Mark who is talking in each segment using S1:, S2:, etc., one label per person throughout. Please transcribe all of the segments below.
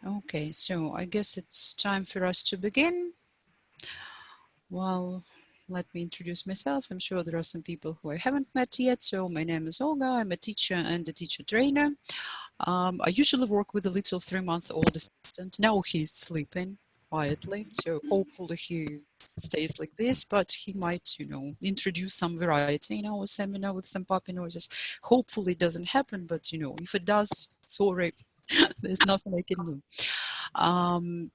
S1: Okay, so I guess it's time for us to begin. Well, let me introduce myself. I'm sure there are some people who I haven't met yet. So my name is Olga. I'm a teacher and a teacher trainer. I usually work with a little 3-month-old assistant. Now he's sleeping quietly, so hopefully he stays like this, but he might, introduce some variety in our seminar with some puppy noises. Hopefully it doesn't happen, but if it does, sorry, there's nothing I can do.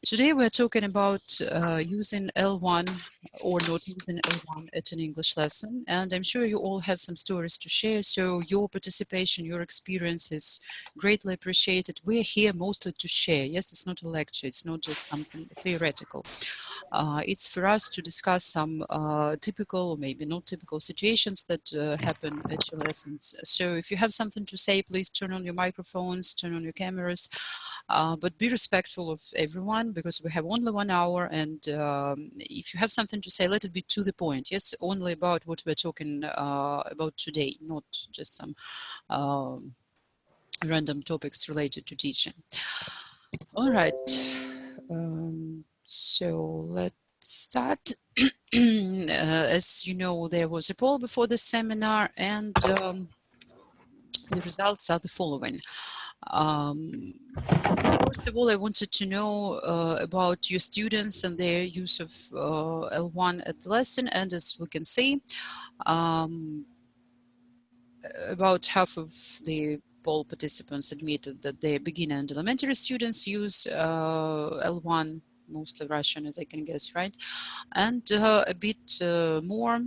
S1: Today we're talking about using L1 or not using L1 at an English lesson, and I'm sure you all have some stories to share, so your participation, your experience is greatly appreciated. We're here mostly to share. Yes, it's not a lecture, it's not just something theoretical. It's for us to discuss some typical or maybe not typical situations that happen at your lessons. So if you have something to say, please turn on your microphones, turn on your cameras, but be respectful of everyone because we have only 1 hour, and if you have something to say, let it be to the point. Yes, only about what we're talking about today, not just some random topics related to teaching. All right, so let's start. As you know, there was a poll before the seminar, and the results are the following. First of all, I wanted to know about your students and their use of L1 at the lesson, and as we can see, about half of the poll participants admitted that their beginner and elementary students use L1, mostly Russian, as I can guess, right? And a bit more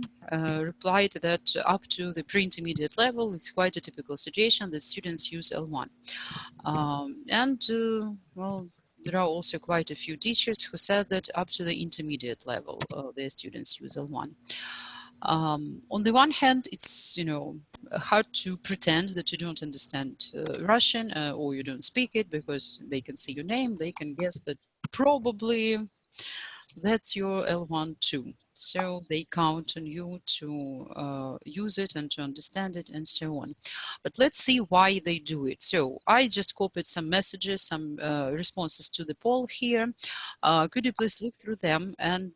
S1: replied that up to the pre-intermediate level, it's quite a typical situation that students use L1. Well, there are also quite a few teachers who said that up to the intermediate level, their students use L1. On the one hand, it's hard to pretend that you don't understand Russian or you don't speak it because they can see your name, they can guess that probably that's your L1 too. So they count on you to use it and to understand it and so on. But let's see why they do it. So I just copied some messages, some responses to the poll here. Could you please look through them and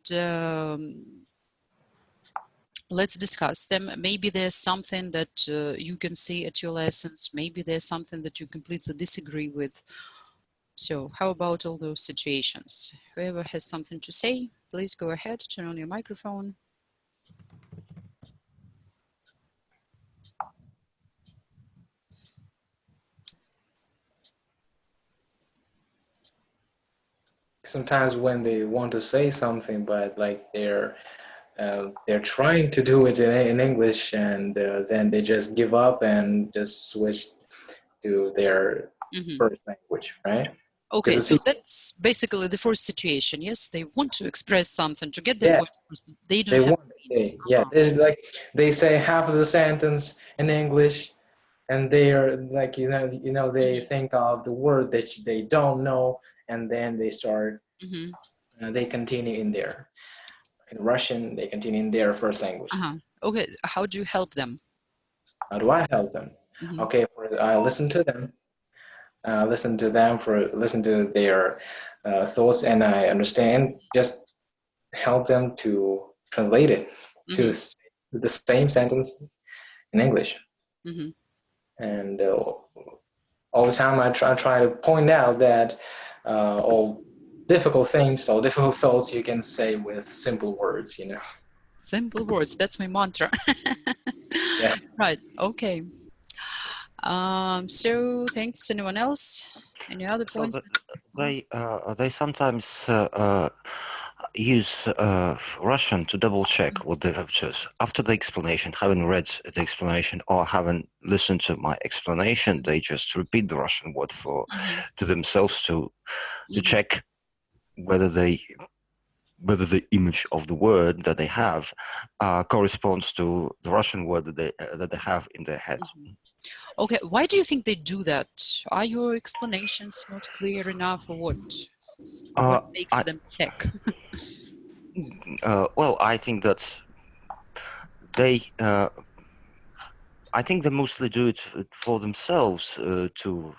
S1: let's discuss them. Maybe there's something that you can see at your lessons. Maybe there's something that you completely disagree with. So how about all those situations? Whoever has something to say, please go ahead, turn on your microphone.
S2: Sometimes when they want to say something, but like they're trying to do it in English, and then they just give up and just switch to their first language, right?
S1: Okay, so that's basically the first situation. Yes, they want to express something to get the
S2: yeah,
S1: point. They don't
S2: they
S1: have
S2: want
S1: means.
S2: yeah. There's like they say half of the sentence in English, and they are like they think of the word that they don't know, and then they start they continue in their in Russian, they continue in their first language.
S1: Okay, how do you help them?
S2: How do I help them? Okay, I listen to them, listen to their thoughts, and I understand. Just help them to translate it to the same sentence in English. And all the time I try to point out that all difficult things, all difficult thoughts you can say with simple words,
S1: Simple words, that's my mantra.
S2: Yeah.
S1: Right, okay. So thanks. Anyone else? Any other
S3: So
S1: points?
S3: they sometimes use Russian to double check what they have chosen. After the explanation, having read the explanation or having listened to my explanation, they just repeat the Russian word to themselves to check whether the image of the word that they have corresponds to the Russian word that they have in their head.
S1: Okay, why do you think they do that? Are your explanations not clear enough, or what? What makes them check?
S3: Well, I think that I think they mostly do it for themselves to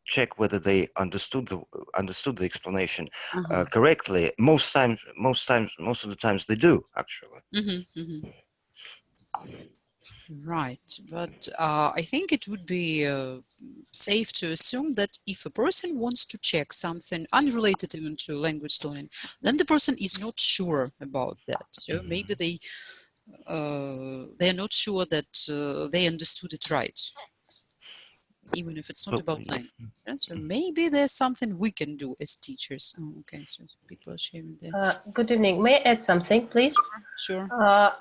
S3: check whether they understood the explanation correctly. Most of the times they do, actually.
S1: Right, but I think it would be safe to assume that if a person wants to check something unrelated even to language learning, then the person is not sure about that. So maybe they're not sure that they understood it right, even if it's not about language. So maybe there's something we can do as teachers. Oh, okay, so people are sharing there.
S4: Good evening. May I add something, please?
S1: Sure.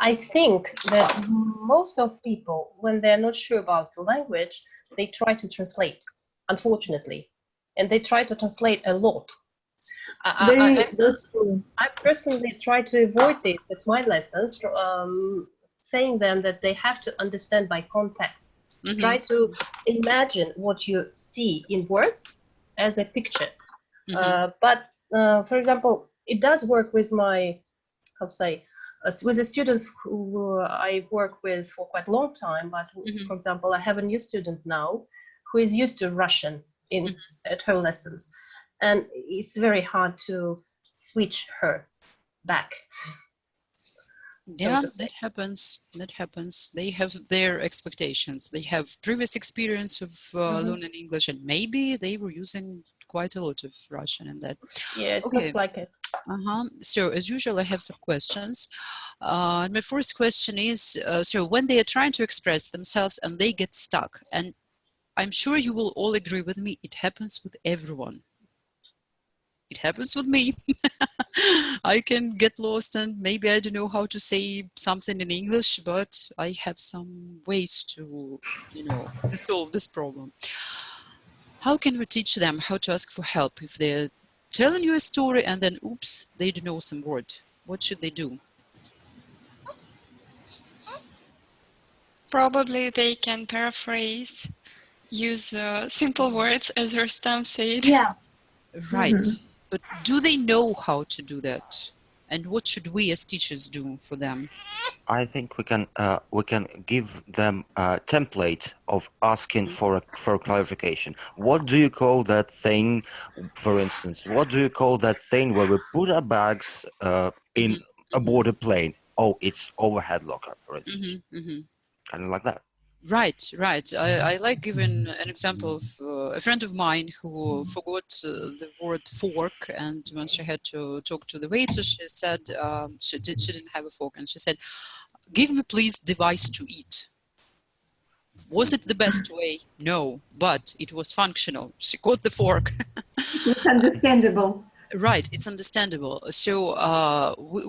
S4: I think that most of people, when they're not sure about the language, they try to translate, unfortunately. And they try to translate a lot. I personally try to avoid this with my lessons, saying them that they have to understand by context. Try to imagine what you see in words as a picture. But for example, it does work with my, with the students who I work with for quite a long time. But for example, I have a new student now who is used to Russian at her lessons, and it's very hard to switch her back.
S1: Yeah, that happens. They have their expectations. They have previous experience of learning English, and maybe they were using quite a lot of Russian in that.
S4: Yeah, it looks like it.
S1: So as usual, I have some questions. My first question is, so when they are trying to express themselves and they get stuck, and I'm sure you will all agree with me, it happens with everyone. It happens with me. I can get lost and maybe I don't know how to say something in English, but I have some ways to, solve this problem. How can we teach them how to ask for help if they're telling you a story and then, oops, they don't know some word? What should they do?
S5: Probably they can paraphrase, use simple words as Rustam said.
S6: Yeah.
S1: Right. But do they know how to do that? And what should we as teachers do for them?
S3: I think we can give them a template of asking for a clarification. What do you call that thing, for instance? What do you call that thing where we put our bags in aboard a plane? Oh, it's overhead locker, for instance. Kind of like that.
S1: Right. I like giving an example of a friend of mine who forgot the word fork, and when she had to talk to the waiter, she said she didn't have a fork, and she said, "Give me please device to eat." Was it the best way? No, but it was functional. She got the fork.
S6: It's understandable.
S1: Right, it's understandable. So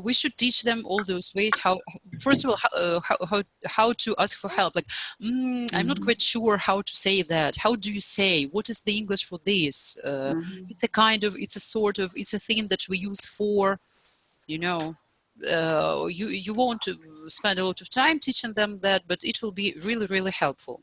S1: we should teach them all those ways. How, first of all, how to ask for help. Like, I'm not quite sure how to say that. How do you say? What is the English for this? It's a kind of, it's a sort of, it's a thing that we use for, you won't spend a lot of time teaching them that, but it will be really, really helpful.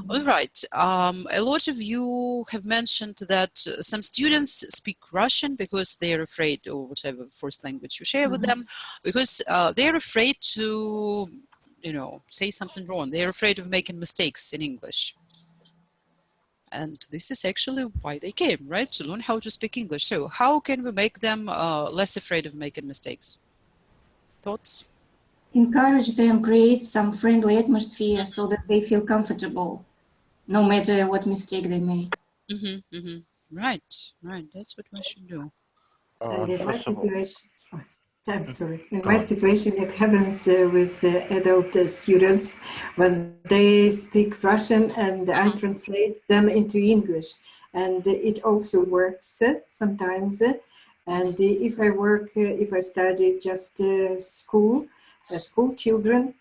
S1: All right. A lot of you have mentioned that some students speak Russian because they are afraid, or whatever first language you share with them, because they're afraid to, say something wrong. They're afraid of making mistakes in English. And this is actually why they came, right? To learn how to speak English. So how can we make them less afraid of making mistakes? Thoughts?
S6: Encourage them, create some friendly atmosphere so that they feel comfortable, no matter what mistake they make.
S1: Right. That's what we should do.
S7: And in my situation, I'm sorry. In my situation, it happens with adult students when they speak Russian and I translate them into English. And it also works sometimes. And if I study just school children,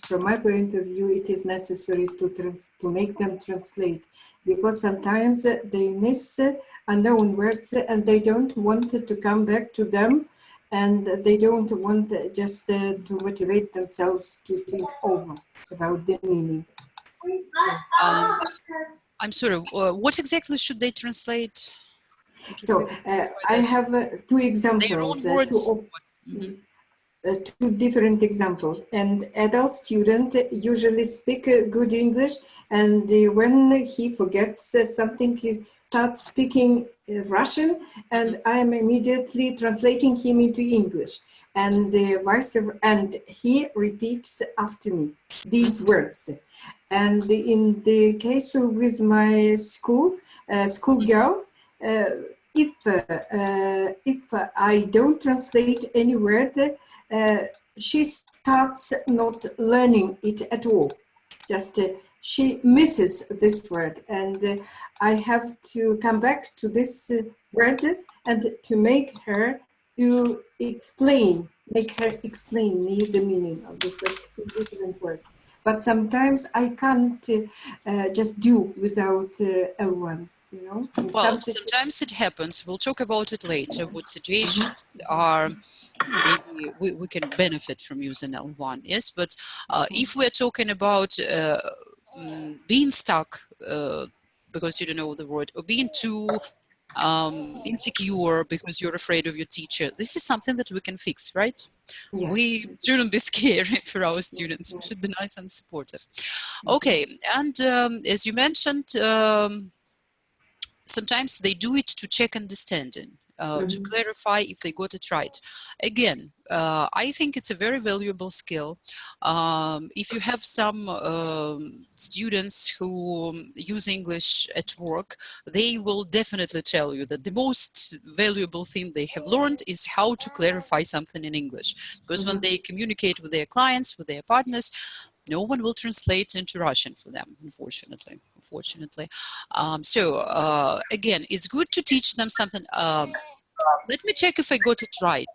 S7: from my point of view, it is necessary to make them translate, because sometimes they miss unknown words and they don't want to come back to them, and they don't want just to motivate themselves to think over about the meaning.
S1: I'm sorry, what exactly should they translate?
S7: So I have two examples.
S1: Their own words.
S7: two different examples. And adult student usually speak good English, and when he forgets something, he starts speaking Russian, and I'm immediately translating him into English, and vice versa, and he repeats after me these words. And in the case with my school girl, if I don't translate any word, she starts not learning it at all. Just she misses this word, and I have to come back to this word and to make her explain me the meaning of this word in different words. But sometimes I can't just do without L1. You know?
S1: Well, sometimes it happens. We'll talk about it later. What situations are maybe we can benefit from using L1, yes? But if we're talking about being stuck because you don't know the word, or being too insecure because you're afraid of your teacher, this is something that we can fix, right? Yeah. We shouldn't be scary for our students. We should be nice and supportive. Okay, and as you mentioned, sometimes they do it to check understanding, to clarify if they got it right. Again, I think it's a very valuable skill. If you have some students who use English at work, they will definitely tell you that the most valuable thing they have learned is how to clarify something in English. Because when they communicate with their clients, with their partners, no one will translate into Russian for them, unfortunately. Again, it's good to teach them something. Let me check if I got it right.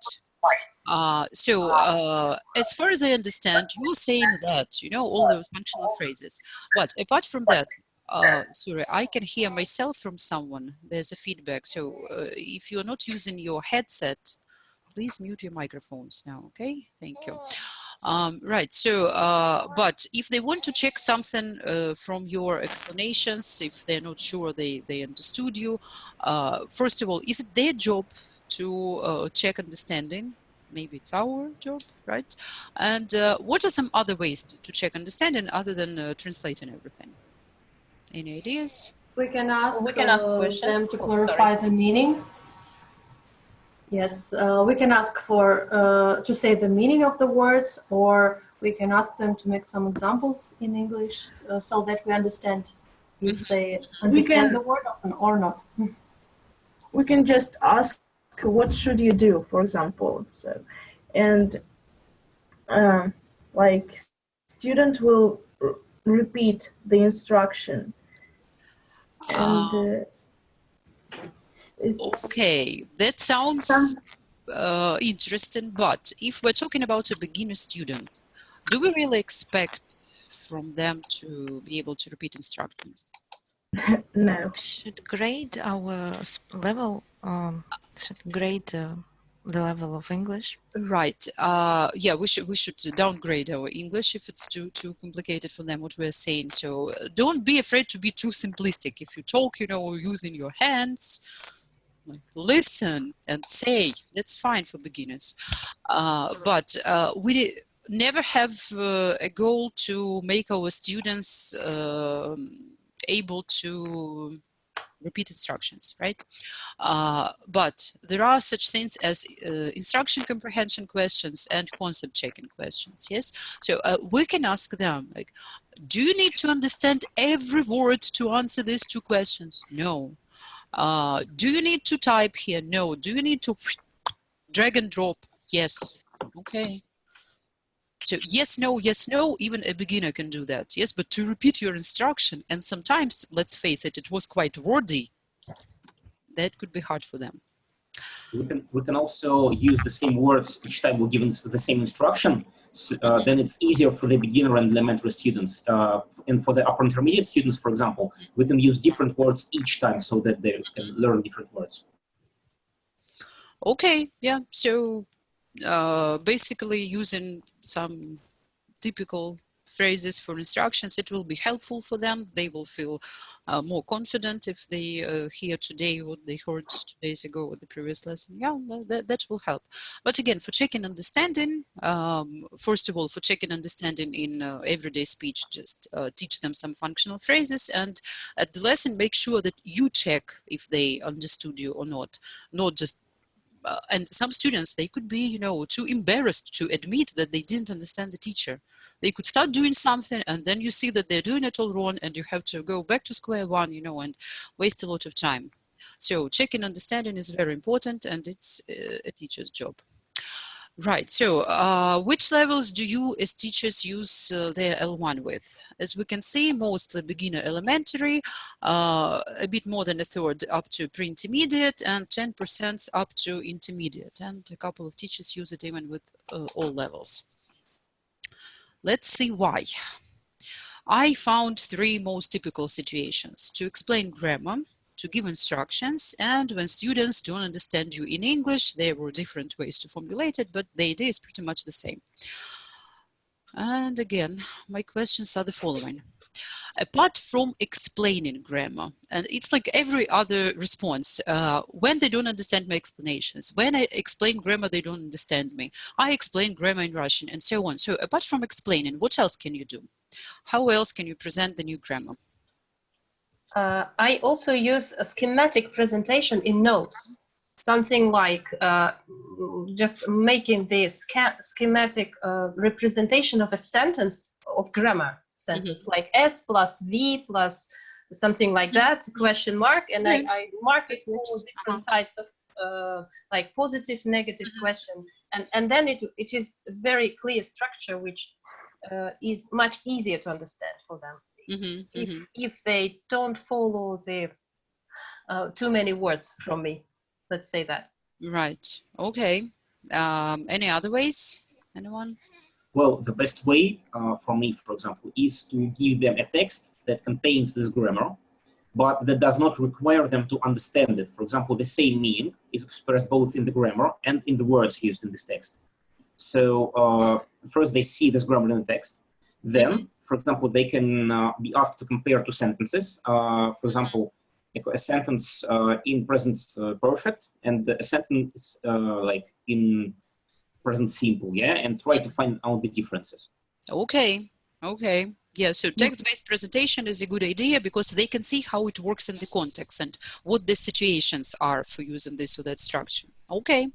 S1: As far as I understand, you're saying that, you know, all those functional phrases. But apart from that, sorry, I can hear myself from someone. There's a feedback. So if you're not using your headset, please mute your microphones now, okay? Thank you. Right, so, but if they want to check something from your explanations, if they're not sure they understood you, first of all, is it their job to check understanding? Maybe it's our job, right? And what are some other ways to check understanding other than translating everything? Any ideas?
S8: We can ask,
S4: them
S8: to clarify the meaning. Yes, we can ask for to say the meaning of the words, or we can ask them to make some examples in English so that we understand if they understand the word or not.
S9: We can just ask, what should you do, for example. So, and like student will repeat the instruction. And
S1: okay, that sounds interesting, but if we're talking about a beginner student, do we really expect from them to be able to repeat instructions?
S9: No.
S10: Should grade our level, should grade the level of English.
S1: Right. Yeah, we should downgrade our English if it's too complicated for them, what we're saying. So don't be afraid to be too simplistic. If you talk, you know, using your hands, like listen and say, that's fine for beginners. But we never have a goal to make our students able to repeat instructions, right? But there are such things as instruction comprehension questions and concept checking questions, yes? So we can ask them, like, do you need to understand every word to answer these two questions? No. Do you need to type here? No. Do you need to drag and drop? Yes. Okay. So yes, no, even a beginner can do that. Yes, but to repeat your instruction, and sometimes, let's face it, it was quite wordy, that could be hard for them.
S11: We can also use the same words each time we're given the same instruction. So, then it's easier for the beginner and elementary students. And for the upper intermediate students, for example, we can use different words each time so that they can learn different words.
S1: Okay, yeah, so basically using some typical phrases, for instructions. It will be helpful for them. They will feel more confident if they hear today what they heard 2 days ago with the previous lesson. Yeah, that will help. But again, for checking understanding, first of all, for checking understanding in everyday speech, just teach them some functional phrases, and at the lesson, make sure that you check if they understood you or not just and some students, they could be, you know, too embarrassed to admit that they didn't understand the teacher. They could start doing something, and then you see that they're doing it all wrong, and you have to go back to square one, you know, and waste a lot of time. So checking understanding is very important, and it's a teacher's job. Right, so which levels do you as teachers use their L1 with? As we can see, mostly beginner elementary, a bit more than a third up to pre-intermediate, and 10% up to intermediate. And a couple of teachers use it even with all levels. Let's see why. I found 3 most typical situations: to explain grammar, to give instructions, and when students don't understand you in English. There were different ways to formulate it, but the idea is pretty much the same. And again, my questions are the following. Apart from explaining grammar, and it's like every other response, when they don't understand my explanations, when I explain grammar, they don't understand me. I explain grammar in Russian, and so on. So apart from explaining, what else can you do? How else can you present the new grammar?
S4: I also use a schematic presentation in notes. Something like just making the schematic representation of a sentence, of grammar sentence, like S plus V plus something like that, question mark, and I mark it for different types of like positive, negative question, and then it is a very clear structure, which is much easier to understand for them. If they don't follow the too many words from me, let's say that.
S1: Right. Okay. Any other ways? Anyone?
S11: Well, the best way for me, for example, is to give them a text that contains this grammar, but that does not require them to understand it. For example, the same meaning is expressed both in the grammar and in the words used in this text. So first they see this grammar in the text. Then, for example, they can be asked to compare 2 sentences. For example, a sentence in present perfect and a sentence like in present simple, yeah, and try to find out the differences.
S1: Okay. Okay. Yeah, so text-based presentation is a good idea because they can see how it works in the context and what the situations are for using this or that structure. Okay.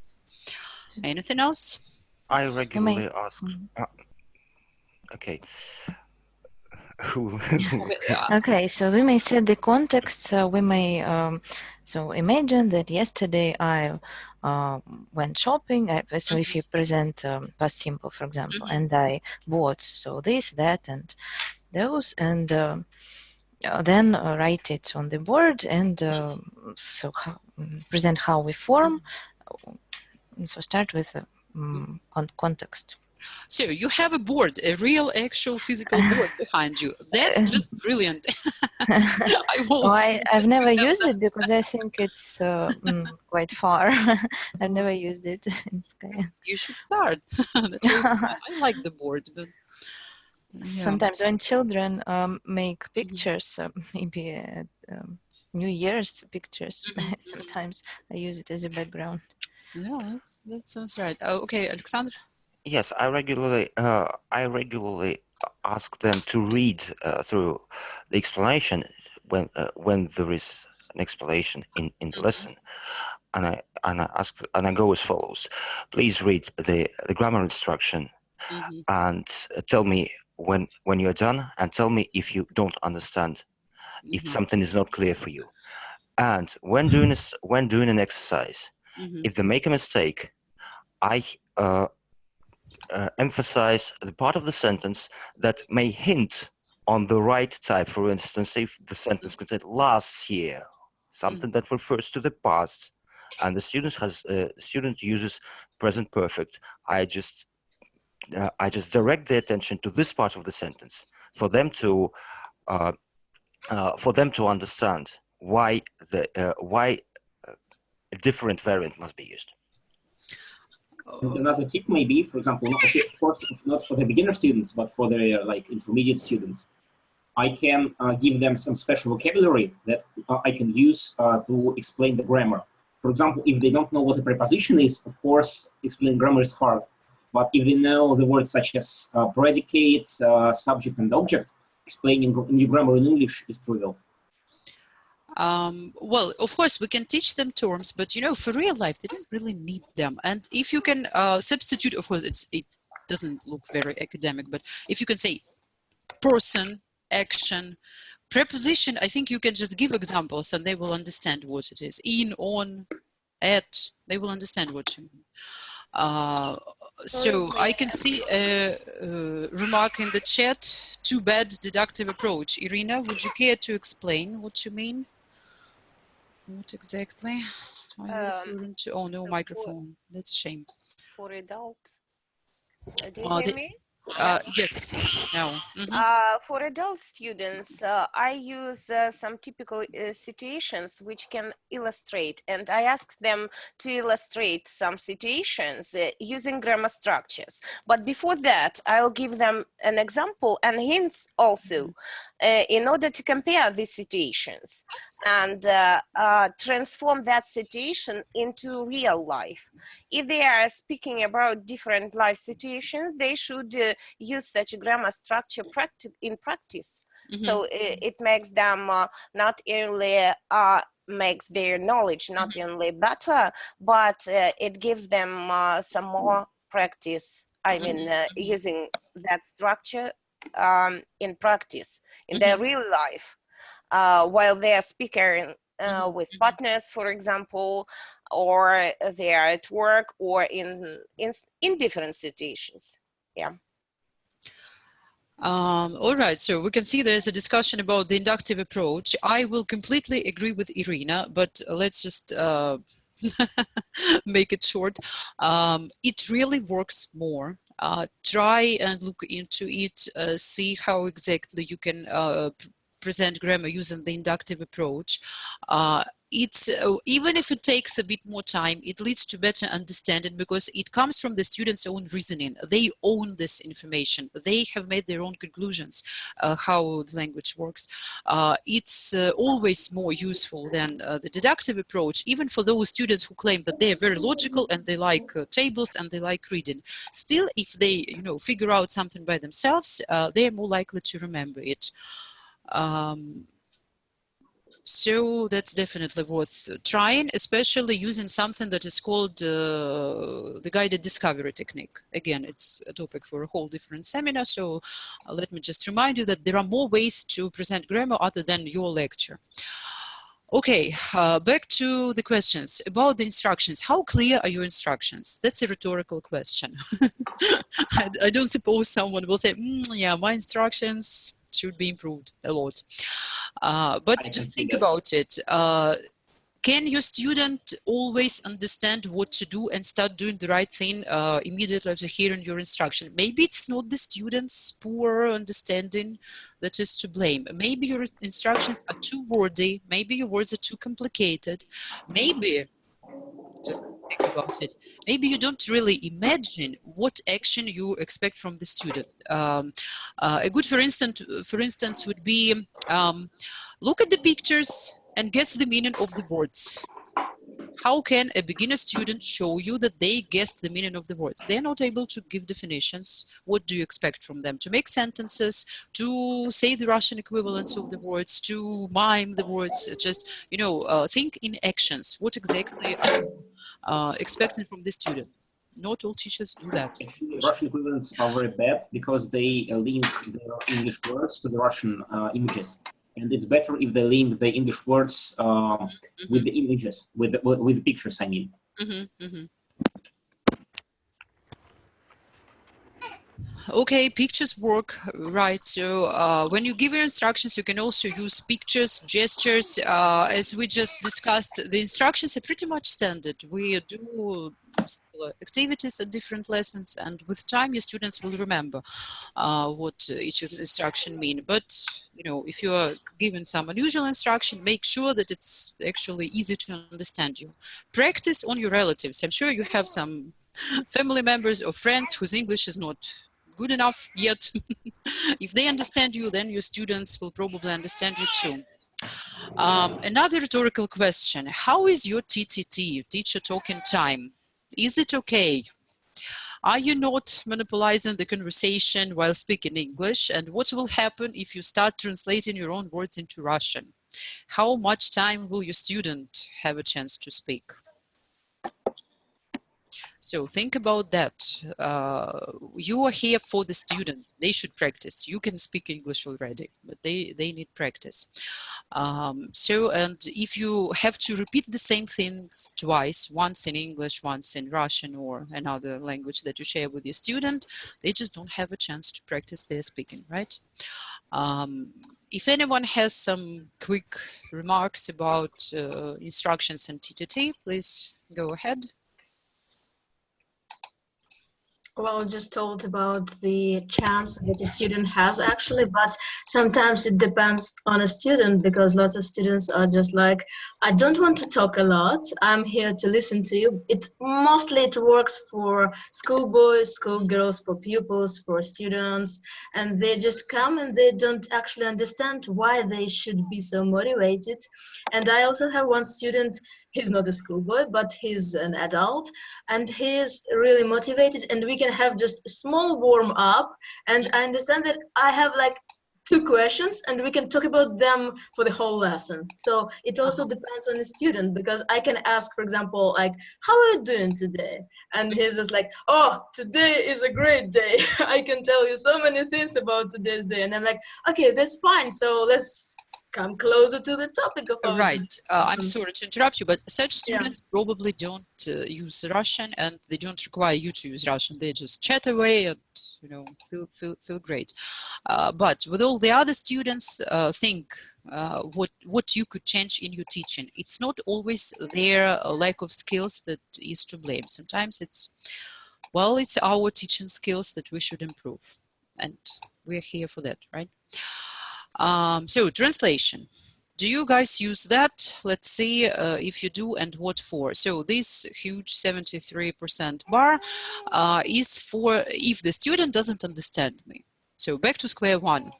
S1: Anything else?
S3: I regularly ask. Okay.
S10: Okay, so we may set the context. We may so imagine that yesterday I went shopping. So if you present past simple, for example, and I bought so this, that, and those, and then write it on the board and so present how we form. So start with context.
S1: So you have a board, a real, actual, physical board behind you. That's just brilliant.
S10: I've never used it because I think it's quite far. I've never used it in Sky.
S1: You should start. I like the board. But, yeah.
S10: Sometimes when children make pictures, maybe New Year's pictures, sometimes I use it as a background.
S1: Yeah, that sounds right. Okay, Alexander?
S3: Yes, I regularly ask them to read through the explanation when there is an explanation in the lesson, and I go as follows: please read the grammar instruction and tell me when you're done, and tell me if you don't understand, if something is not clear for you. And when doing an exercise, if they make a mistake, I emphasize the part of the sentence that may hint on the right type. For instance, if the sentence contains last year, something that refers to the past, and the student uses present perfect, I just direct their attention to this part of the sentence for them to understand why a different variant must be used.
S11: And another tip maybe, for example, of course, not for the beginner students, but for the like intermediate students, I can give them some special vocabulary that I can use to explain the grammar. For example, if they don't know what a preposition is, of course, explaining grammar is hard. But if they know the words such as predicate, subject, and object, explaining new grammar in English is trivial.
S1: Well, of course, we can teach them terms, but you know, for real life, they don't really need them. And if you can substitute, of course, it doesn't look very academic, but if you can say person, action, preposition, I think you can just give examples and they will understand what it is. In, on, at, they will understand what you mean. So I can see a remark in the chat, too bad deductive approach. Irina, would you care to explain what you mean? What exactly are you referring to? Oh, no microphone. That's a shame.
S12: For adults. Do you hear me?
S1: Yes, now.
S12: For adult students, I use some typical situations which can illustrate, and I ask them to illustrate some situations using grammar structures. But before that, I'll give them an example and hints also in order to compare these situations and transform that situation into real life. If they are speaking about different life situations, they should use such a grammar structure in practice. So it makes them not only makes their knowledge not only better, but it gives them some more practice. I mean, using that structure in practice, in their real life, while they are speaking with partners, for example, or they are at work or in different situations. Yeah.
S1: All right, so we can see there's a discussion about the inductive approach. I will completely agree with Irina, but let's just make it short. It really works more. Try and look into it, see how exactly you can present grammar using the inductive approach. It's even if it takes a bit more time, it leads to better understanding because it comes from the students' own reasoning. They own this information. They have made their own conclusions how the language works. It's always more useful than the deductive approach, even for those students who claim that they are very logical and they like tables and they like reading. Still, if they figure out something by themselves, they are more likely to remember it. So that's definitely worth trying, especially using something that is called the guided discovery technique. Again, it's a topic for a whole different seminar, so let me just remind you that there are more ways to present grammar other than your lecture. Okay, back to the questions about the instructions. How clear are your instructions? That's a rhetorical question. I don't suppose someone will say, yeah, my instructions should be improved a lot. But just think about it. Can your student always understand what to do and start doing the right thing immediately after hearing your instruction? Maybe it's not the student's poor understanding that is to blame. Maybe your instructions are too wordy. Maybe your words are too complicated. Maybe, just think about it, maybe you don't really imagine what action you expect from the student. A good, for instance, would be look at the pictures and guess the meaning of the words. How can a beginner student show you that they guessed the meaning of the words? They're not able to give definitions. What do you expect from them? To make sentences, to say the Russian equivalents of the words, to mime the words, just, think in actions. What exactly are you expecting from the student? Not all teachers do that.
S11: Actually, Russian equivalents are very bad because they link their English words to the Russian images. And it's better if they link the English words with the images, with the pictures, I mean.
S1: Okay, pictures work, right? So when you give your instructions, you can also use pictures, gestures. As we just discussed, the instructions are pretty much standard. We do activities at different lessons, and with time, your students will remember what each instruction means. But, if you are given some unusual instruction, make sure that it's actually easy to understand you. Practice on your relatives. I'm sure you have some family members or friends whose English is not good enough yet. If they understand you, then your students will probably understand you too. Another rhetorical question: how is your TTT, teacher talking time? Is it okay? Are you not monopolizing the conversation while speaking English? And what will happen if you start translating your own words into Russian? How much time will your student have a chance to speak? So think about that. You are here for the student. They should practice. You can speak English already, but they need practice. And if you have to repeat the same things twice, once in English, once in Russian or another language that you share with your student, they just don't have a chance to practice their speaking, right? If anyone has some quick remarks about instructions and TTT, please go ahead.
S13: Well, just told about the chance that a student has actually, but sometimes it depends on a student, because lots of students are just like, I don't want to talk a lot. I'm here to listen to you. It works for schoolboys, schoolgirls, for pupils, for students, and they just come and they don't actually understand why they should be so motivated. And I also have one student. He's not a schoolboy, but he's an adult, and he's really motivated, and we can have just a small warm up. And I understand that I have like 2 questions and we can talk about them for the whole lesson. So it also depends on the student, because I can ask, for example, like, how are you doing today? And he's just like, oh, today is a great day. I can tell you so many things about today's day. And I'm like, okay, that's fine. So let's come closer to the topic of our
S1: Right. I'm sorry to interrupt you, but such students probably don't use Russian, and they don't require you to use Russian. They just chat away and, you know, feel great. But with all the other students, think what you could change in your teaching. It's not always their lack of skills that is to blame. Sometimes it's our teaching skills that we should improve, and we're here for that, right? So translation. Do you guys use that? Let's see if you do and what for. So this huge 73% bar is for if the student doesn't understand me. So back to square one.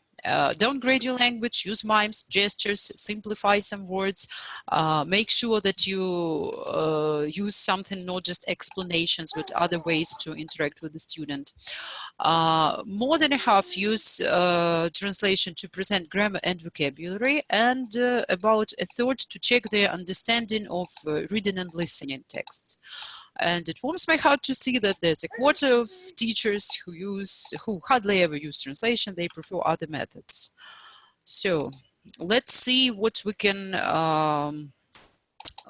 S1: Downgrade your language, use mimes, gestures, simplify some words, make sure that you use something, not just explanations, but other ways to interact with the student. More than a half use translation to present grammar and vocabulary, and about a third to check their understanding of reading and listening texts. And it warms my heart to see that there's a quarter of teachers who hardly ever use translation. They prefer other methods. So let's see what we can,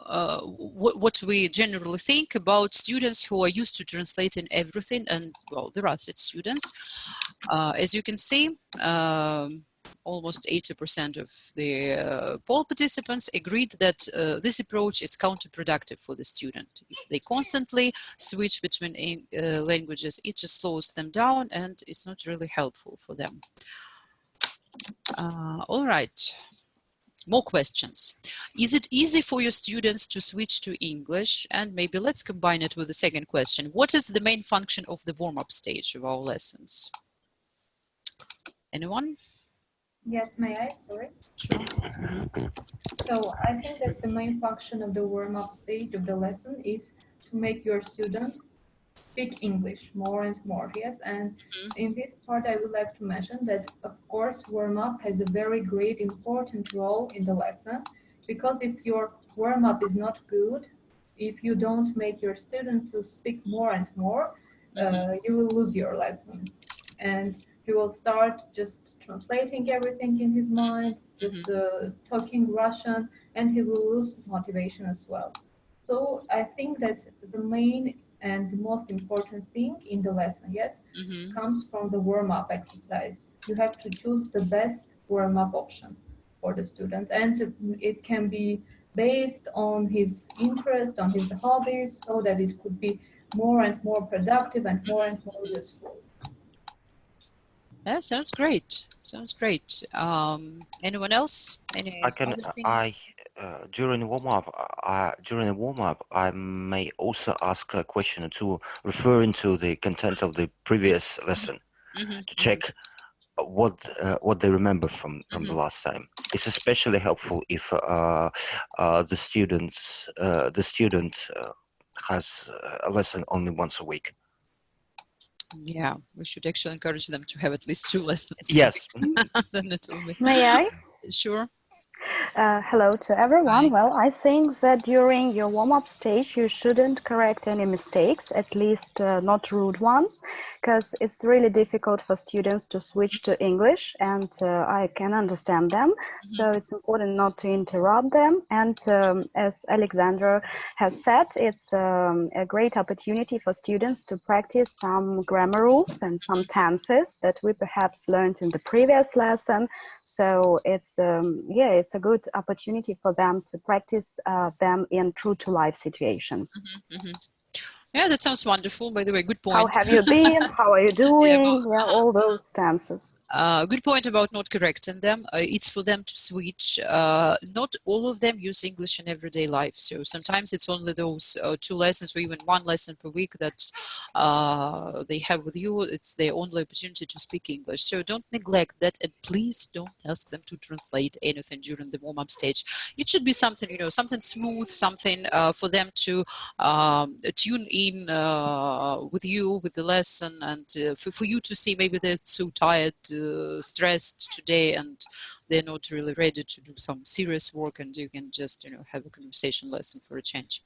S1: what we generally think about students who are used to translating everything. And well, there are such students. As you can see, almost 80% of the poll participants agreed that this approach is counterproductive for the student. If they constantly switch between languages, it just slows them down and it's not really helpful for them. All right. More questions. Is it easy for your students to switch to English? And maybe let's combine it with the second question. What is the main function of the warm-up stage of our lessons? Anyone?
S6: Yes, may I? Sorry.
S1: Sure.
S6: So I think that the main function of the warm-up stage of the lesson is to make your student speak English more and more, yes? And in this part, I would like to mention that, of course, warm-up has a very great important role in the lesson, because if your warm-up is not good, if you don't make your student to speak more and more, you will lose your lesson. And he will start just translating everything in his mind, just talking Russian, and he will lose motivation as well. So I think that the main and the most important thing in the lesson, yes, comes from the warm-up exercise. You have to choose the best warm-up option for the student, and it can be based on his interest, on his hobbies, so that it could be more and more productive and more useful.
S1: That sounds great. Sounds great. Anyone else?
S3: during warm-up, I may also ask a question or two referring to the content of the previous lesson to check what they remember from the last time. It's especially helpful if the student has a lesson only once a week.
S1: Yeah, we should actually encourage them to have at least 2 lessons.
S3: Yes.
S1: Then it will be.
S14: May I?
S1: Sure.
S14: Hello to everyone.
S1: Hi.
S14: Well, I think that during your warm-up stage, you shouldn't correct any mistakes, at least not rude ones, because it's really difficult for students to switch to English, and I can understand them. So it's important not to interrupt them. And as Alexandra has said, it's a great opportunity for students to practice some grammar rules and some tenses that we perhaps learned in the previous lesson. So it's it's a good opportunity for them to practice them in true-to-life situations.
S1: Yeah, that sounds wonderful. By the way, good point.
S14: How have you been? How are you doing? Yeah, all those tenses.
S1: Good point about not correcting them. It's for them to switch. Not all of them use English in everyday life. So sometimes it's only those 2 lessons or even 1 lesson per week that they have with you. It's their only opportunity to speak English. So don't neglect that, and please don't ask them to translate anything during the warm-up stage. It should be something, something smooth, something for them to tune in with you, with the lesson, and for you to see maybe they're so tired, stressed today, and they're not really ready to do some serious work, and you can just have a conversation lesson for a change.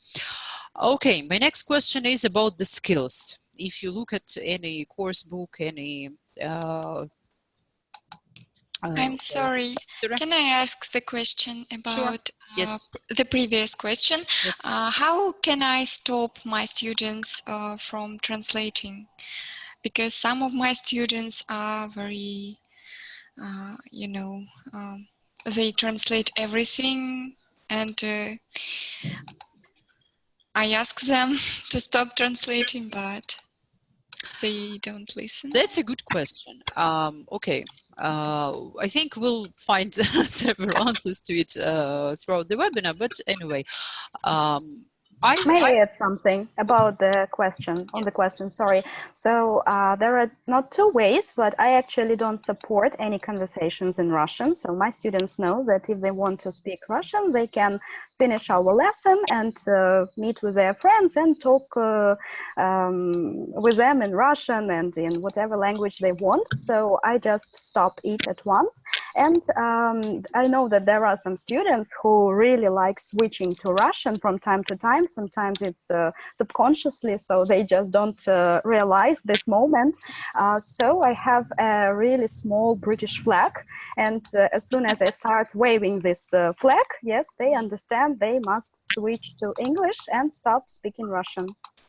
S1: Okay, my next question is about the skills. If you look at any course book, any
S5: I'm sorry. Can I ask the question about
S1: Yes.
S5: the previous question?
S1: Yes.
S5: How can I stop my students from translating? Because some of my students are very, they translate everything, and I ask them to stop translating, but they don't listen.
S1: That's a good question. Okay. I think we'll find several answers to it throughout the webinar, but anyway,
S14: May I add something about the question, on the question, sorry. So there are not 2 ways, but I actually don't support any conversations in Russian. So my students know that if they want to speak Russian, they can finish our lesson and meet with their friends and talk with them in Russian and in whatever language they want. So I just stop it at once. And I know that there are some students who really like switching to Russian from time to time. Sometimes it's subconsciously, so they just don't realize this moment. So I have a really small British flag, and as soon as I start waving this flag, yes, they understand they must switch to English and stop speaking Russian.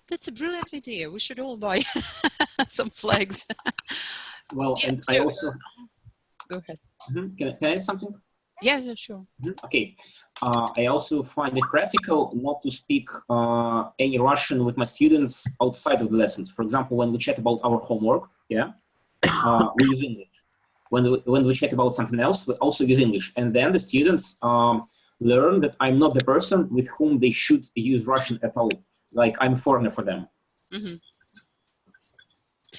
S1: That's a brilliant idea. We should all buy some flags.
S11: Well,
S1: Yeah,
S11: and
S1: so,
S11: I also...
S1: Go ahead.
S11: Can I add something?
S1: Yeah, sure.
S11: Okay. I also find it practical not to speak any Russian with my students outside of the lessons. For example, when we chat about our homework, we use English. When we chat about something else, we also use English. And then the students learn that I'm not the person with whom they should use Russian at all. Like, I'm a foreigner for them.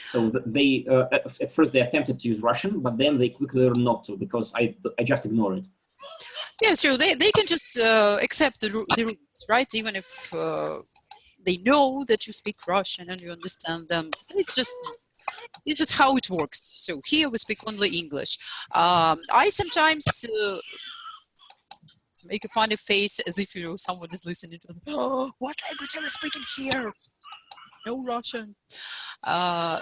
S11: So they, at first they attempted to use Russian, but then they quickly learned not to, because I just ignore it.
S1: Yeah, so they can just accept the rules, right? Even if they know that you speak Russian and you understand them. It's just how it works. So here we speak only English. I sometimes make a funny face as if someone is listening to them. Oh, what language are we speaking here? No Russian.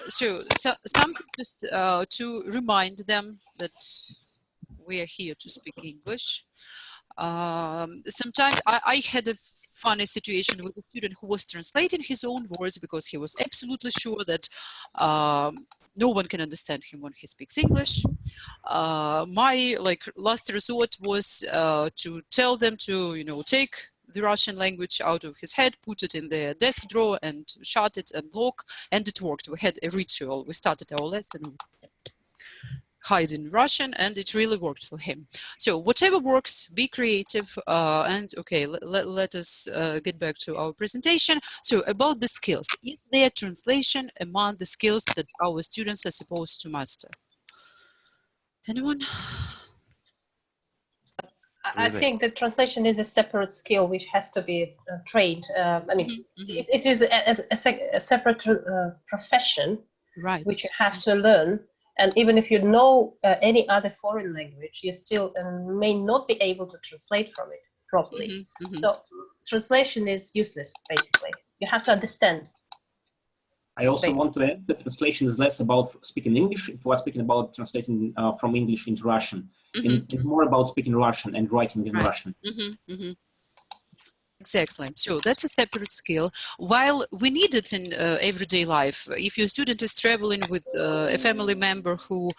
S1: So something just to remind them that we are here to speak English. Sometimes I had a funny situation with a student who was translating his own words because he was absolutely sure that no one can understand him when he speaks English. My last resort was to tell them to take the Russian language out of his head, put it in the desk drawer and shut it and lock, and it worked. We had a ritual. We started our lesson. hide in Russian, and it really worked for him. So whatever works, be creative. And okay, let us get back to our presentation. So about the skills, is there translation among the skills that our students are supposed to master? Anyone?
S4: I think that translation is a separate skill which has to be trained. I mean, it is a separate profession,
S1: right,
S4: which you have to learn. And even if you know any other foreign language, you still may not be able to translate from it properly. So translation is useless, basically. You have to understand.
S11: I also want to add that translation is less about speaking English. If we are speaking about translating from English into Russian, it's more about speaking Russian and writing in Russian.
S1: Exactly. So that's a separate skill. While we need it in everyday life, if your student is traveling with a family member who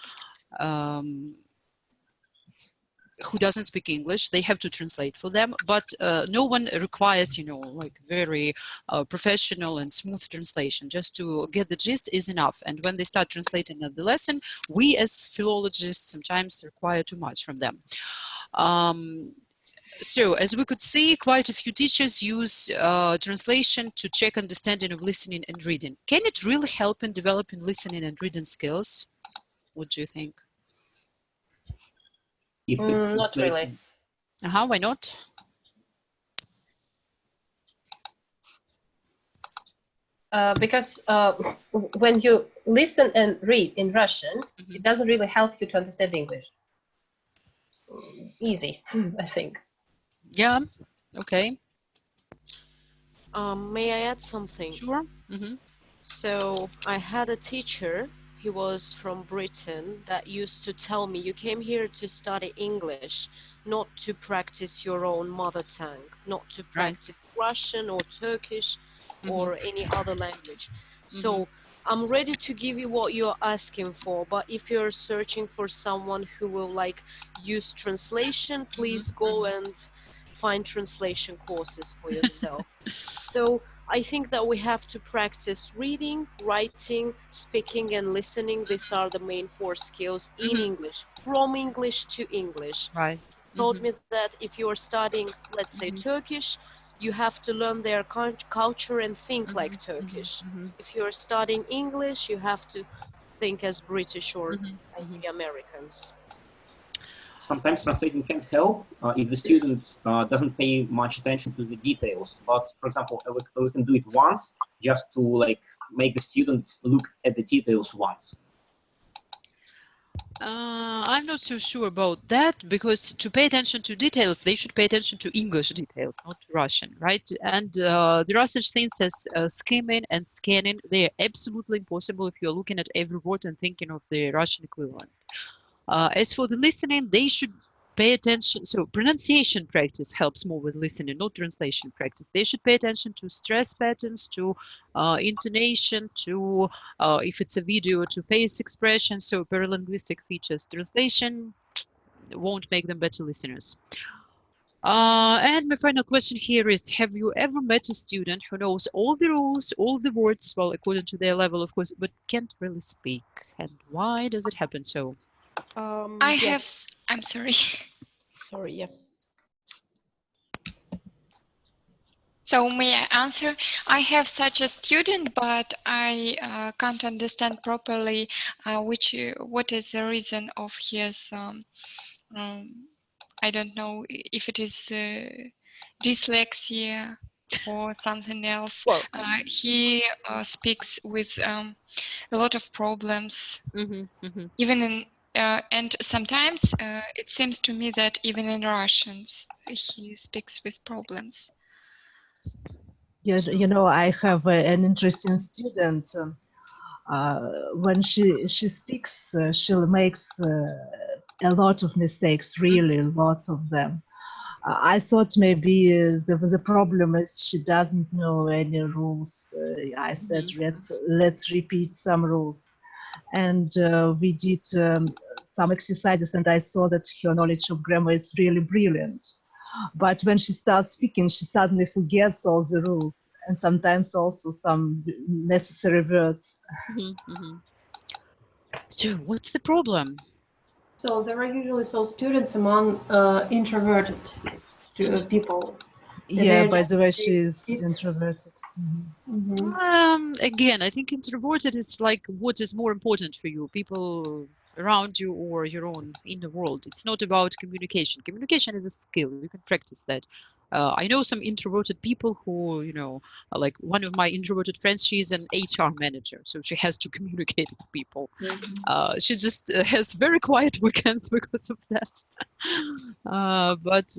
S1: doesn't speak English, they have to translate for them, but no one requires, you know, like very professional and smooth translation. Just to get the gist is enough. And when they start translating at the lesson, we as philologists sometimes require too much from them. So as we could see, quite a few teachers use translation to check understanding of listening and reading. Can it really help in developing listening and reading skills? What do you think?
S11: If it's
S4: not really.
S1: Why not?
S4: Because when you listen and read in Russian, it doesn't really help you to understand English. Easy, I think.
S1: Yeah, okay.
S15: May I add something?
S1: Sure.
S15: So I had a teacher, he was from Britain, that used to tell me, you came here to study English, not to practice your own mother tongue, not to practice Russian or Turkish or any other language. So I'm ready to give you what you're asking for, but if you're searching for someone who will like use translation, please go and find translation courses for yourself. So I think that we have to practice reading, writing, speaking, and listening. These are the main 4 skills in English, from English to English.
S1: Right.
S15: Told me that if you are studying, let's say, Turkish, you have to learn their culture and think like Turkish. If you're studying English, you have to think as British or as the Americans.
S11: Sometimes translating can help if the student doesn't pay much attention to the details. But for example, we can do it once just to like make the students look at the details once.
S1: I'm not so sure about that, because to pay attention to details, they should pay attention to English details, not to Russian, right? And there are such things as skimming and scanning. They are absolutely impossible if you're looking at every word and thinking of the Russian equivalent. As for the listening, they should pay attention. So pronunciation practice helps more with listening, not translation practice. They should pay attention to stress patterns, to intonation, to if it's a video, to face expression, so paralinguistic features. Translation won't make them better listeners. And my final question here is, have you ever met a student who knows all the rules, all the words, well, according to their level, of course, but can't really speak? And why does it happen so?
S5: I'm sorry.
S15: Sorry, yeah.
S5: So may I answer? I have such a student, but I can't understand properly what is the reason of his, I don't know if it is dyslexia or something else.
S1: Well,
S5: he speaks with a lot of problems, even in and sometimes it seems to me that even in Russians he speaks with problems.
S16: Yes, you know, I have an interesting student. When she speaks, she makes a lot of mistakes, really lots of them. I thought maybe there was a problem is she doesn't know any rules. I said, let's repeat some rules. And we did some exercises, and I saw that her knowledge of grammar is really brilliant. But when she starts speaking, she suddenly forgets all the rules, and sometimes also some necessary words.
S1: So what's the problem?
S8: So there are usually students among introverted people.
S16: Yeah, by the way, she is introverted.
S1: Again, I think introverted is like what is more important for you, people around you or your own inner world. It's not about communication. Communication is a skill. You can practice that. I know some introverted people who, you know, like one of my introverted friends, she's an HR manager, so she has to communicate with people. She just has very quiet weekends because of that. But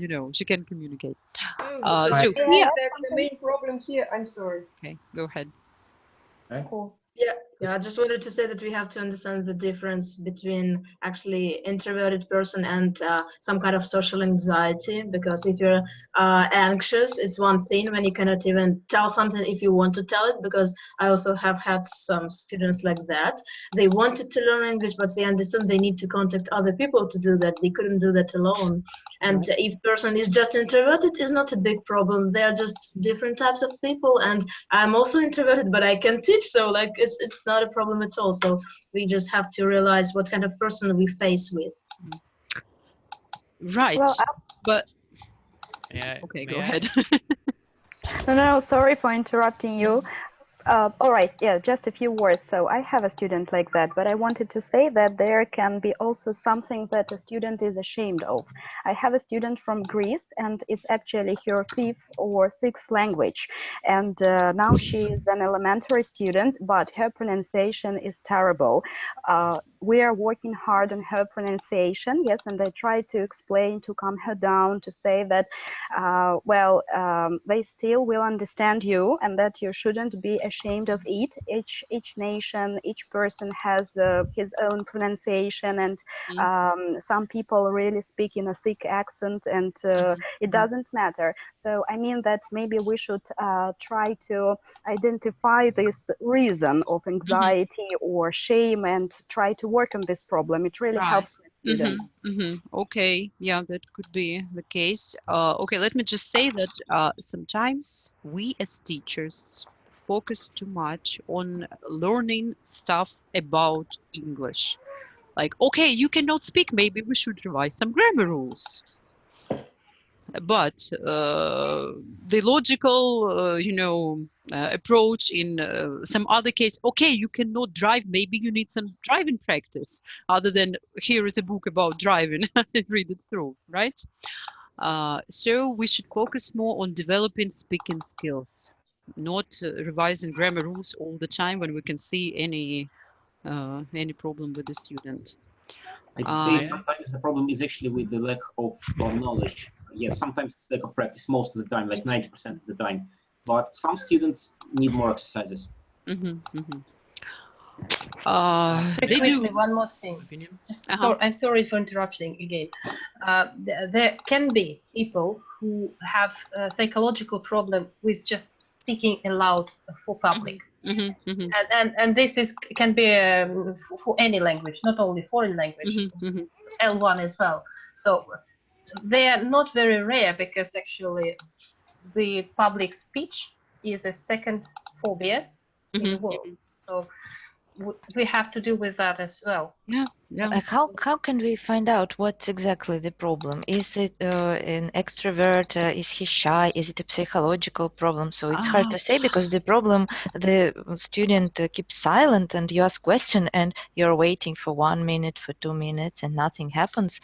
S1: you know, she can communicate. So
S4: yeah, the main problem here. I'm sorry.
S1: Okay, go ahead.
S13: Cool. Yeah, I just wanted to say that we have to understand the difference between actually introverted person and some kind of social anxiety, because if you're anxious, it's one thing when you cannot even tell something if you want to tell it, because I also have had some students like that. They wanted to learn English, but they understand they need to contact other people to do that. They couldn't do that alone. And if person is just introverted, it's not a big problem. They are just different types of people, and I'm also introverted, but I can teach, so like it's not a problem at all. So we just have to realize what kind of person we face with.
S1: Right.
S14: Well,
S1: but
S17: Yeah.
S1: Okay, go ahead.
S14: No, sorry for interrupting you. All right, yeah, just a few words. So I have a student like that, but I wanted to say that there can be also something that a student is ashamed of. I have a student from Greece, and it's actually her 5th or 6th language. And now she is an elementary student, but her pronunciation is terrible. We are working hard on her pronunciation, yes, and I try to explain, to calm her down, to say that, they still will understand you, and that you shouldn't be ashamed of it. Each nation, each person has his own pronunciation, and some people really speak in a thick accent, and it doesn't matter. So I mean that maybe we should try to identify this reason of anxiety or shame and try to work on this problem. It really helps with students.
S1: Okay, yeah, that could be the case. Okay, let me just say that sometimes we as teachers focus too much on learning stuff about English. Like, okay, you cannot speak, maybe we should revise some grammar rules. But the logical, approach in some other case, okay, you cannot drive, maybe you need some driving practice, other than here is a book about driving, read it through, right? So we should focus more on developing speaking skills, not revising grammar rules all the time when we can see any problem with the student.
S11: I'd say sometimes the problem is actually with the lack of knowledge. Yes, sometimes it's lack of practice, most of the time, like 90% of the time. But some students need more exercises.
S1: They do.
S4: One more thing. I'm sorry for interrupting again. There can be people who have a psychological problem with just speaking aloud for public. And this can be for any language, not only foreign language, L1 as well. So they are not very rare, because actually the public speech is a second phobia in the world. So we have to deal with that as well.
S10: How can we find out what's exactly the problem? Is it an extrovert? Is he shy? Is it a psychological problem? So it's hard to say, because the problem, the student keeps silent, and you ask question, and you're waiting for 1 minute, for 2 minutes, and nothing happens.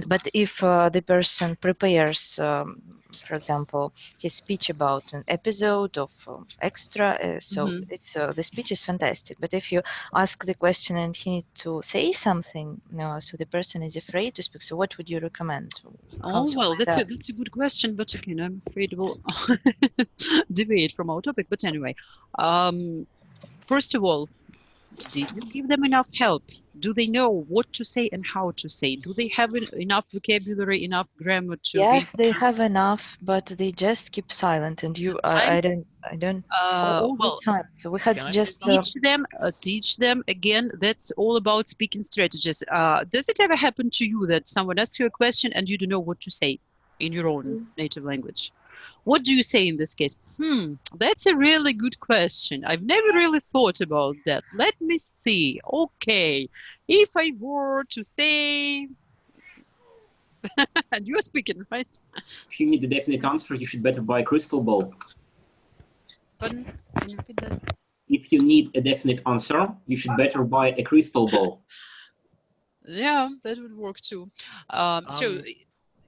S10: But if the person prepares, for example, his speech about an episode of Extra, it's the speech is fantastic. But if you ask the question and he needs to say something, so the person is afraid to speak. So what would you recommend?
S1: That's a good question, but again, I'm afraid we'll deviate from our topic. But anyway, first of all, did you give them enough help? Do they know what to say and how to say? Do they have enough vocabulary, enough grammar to?
S10: Yes, they have enough, but they just keep silent, and I don't all the time. So we had to just
S1: teach them again. That's all about speaking strategies. Does it ever happen to you that someone asks you a question and you don't know what to say in your own native language? What do you say in this case? That's a really good question. I've never really thought about that. Let me see. Okay, if I were to say, and you're speaking, right?
S11: If you need a definite answer, you should better buy a crystal ball.
S1: Pardon? Can you repeat that?
S11: If you need a definite answer, you should better buy a crystal ball.
S1: Yeah, that would work too. So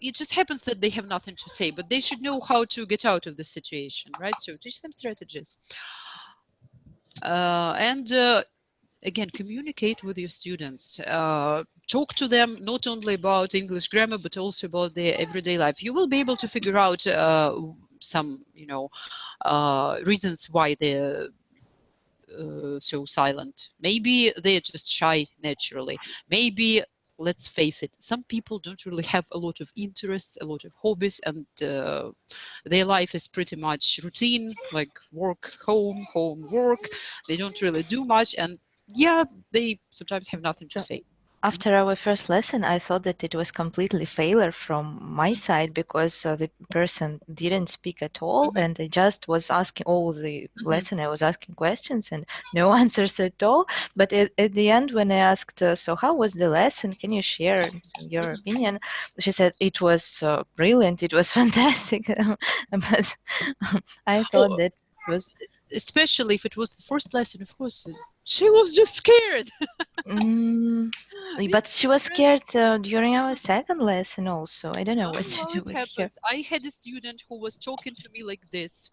S1: it just happens that they have nothing to say, but they should know how to get out of the situation, right? So teach them strategies. Again, communicate with your students. Talk to them not only about English grammar, but also about their everyday life. You will be able to figure out some, reasons why they're so silent. Maybe they're just shy naturally. Maybe, let's face it, some people don't really have a lot of interests, a lot of hobbies, and their life is pretty much routine, like work, home, home, work. They don't really do much, and yeah, they sometimes have nothing to say.
S10: After our first lesson, I thought that it was completely failure from my side because the person didn't speak at all, and I just was asking all the lesson. I was asking questions and no answers at all. But at the end, when I asked, so how was the lesson? Can you share your opinion? She said it was brilliant. It was fantastic. But I thought that it was.
S1: Especially if it was the first lesson, of course, she was just scared.
S10: But she was scared during our second lesson also. I don't know what to do with her.
S1: I had a student who was talking to me like this,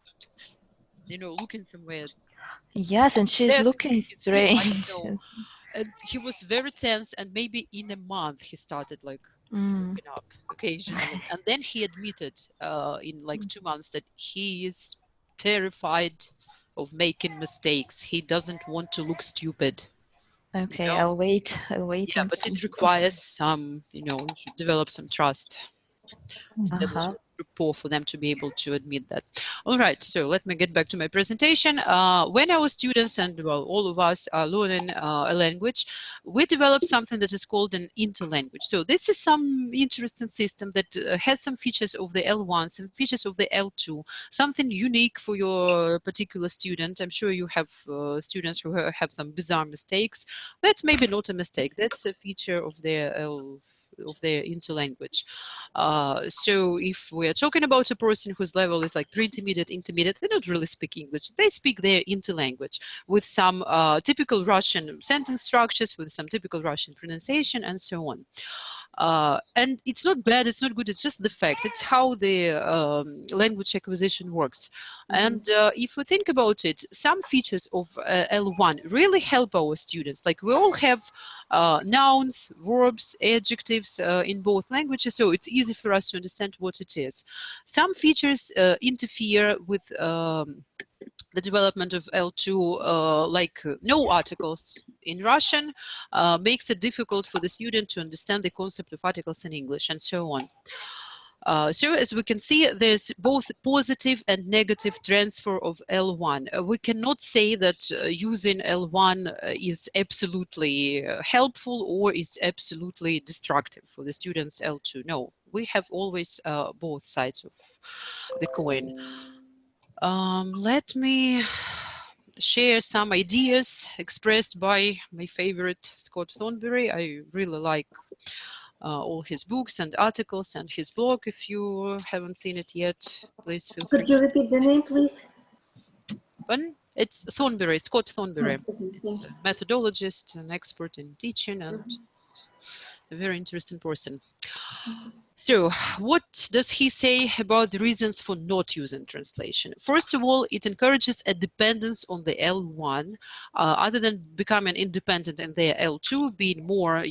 S1: looking somewhere.
S10: Yes, and she's looking strange.
S1: And he was very tense, and maybe in a month he started like looking up occasionally. And then he admitted in like 2 months that he is terrified of making mistakes. He doesn't want to look stupid.
S10: Okay, I'll wait.
S1: Yeah, but it requires some, develop some trust. Establish a rapport for them to be able to admit that. All right, so let me get back to my presentation. When our students and all of us are learning a language, we develop something that is called an interlanguage. So this is some interesting system that has some features of the L1, some features of the L2, something unique for your particular student. I'm sure you have students who have some bizarre mistakes. That's maybe not a mistake. That's a feature of their interlanguage. So if we're talking about a person whose level is like pre-intermediate, intermediate, they don't really speak English. They speak their interlanguage with some typical Russian sentence structures, with some typical Russian pronunciation, and so on. And it's not bad, it's not good, it's just the fact. It's how the language acquisition works. And if we think about it, some features of L1 really help our students. Like we all have nouns, verbs, adjectives in both languages, so it's easy for us to understand what it is. Some features interfere with the development of L2, like no articles in Russian, makes it difficult for the student to understand the concept of articles in English, and so on. So as we can see, there's both positive and negative transfer of L1. We cannot say that using L1 is absolutely helpful or is absolutely destructive for the students L2. No, we have always both sides of the coin. Let me share some ideas expressed by my favorite Scott Thornberry. I really like all his books and articles and his blog. If you haven't seen it yet, please feel free.
S17: Could you repeat the name, please?
S1: It's Thornberry, Scott Thornberry. It's a methodologist, an expert in teaching, and a very interesting person. So what does he say about the reasons for not using translation? First of all, it encourages a dependence on the L1, other than becoming independent in their L2, being more,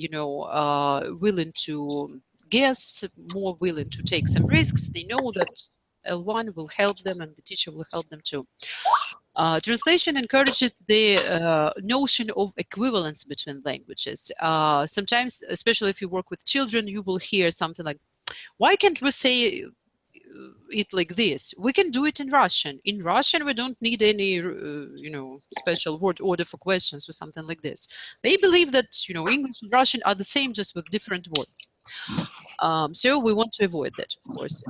S1: willing to guess, more willing to take some risks. They know that L1 will help them and the teacher will help them too. Translation encourages the notion of equivalence between languages. Sometimes, especially if you work with children, you will hear something like, why can't we say it like this? We can do it in Russian. In Russian, we don't need any, special word order for questions or something like this. They believe that, English and Russian are the same, just with different words. So we want to avoid that, of course.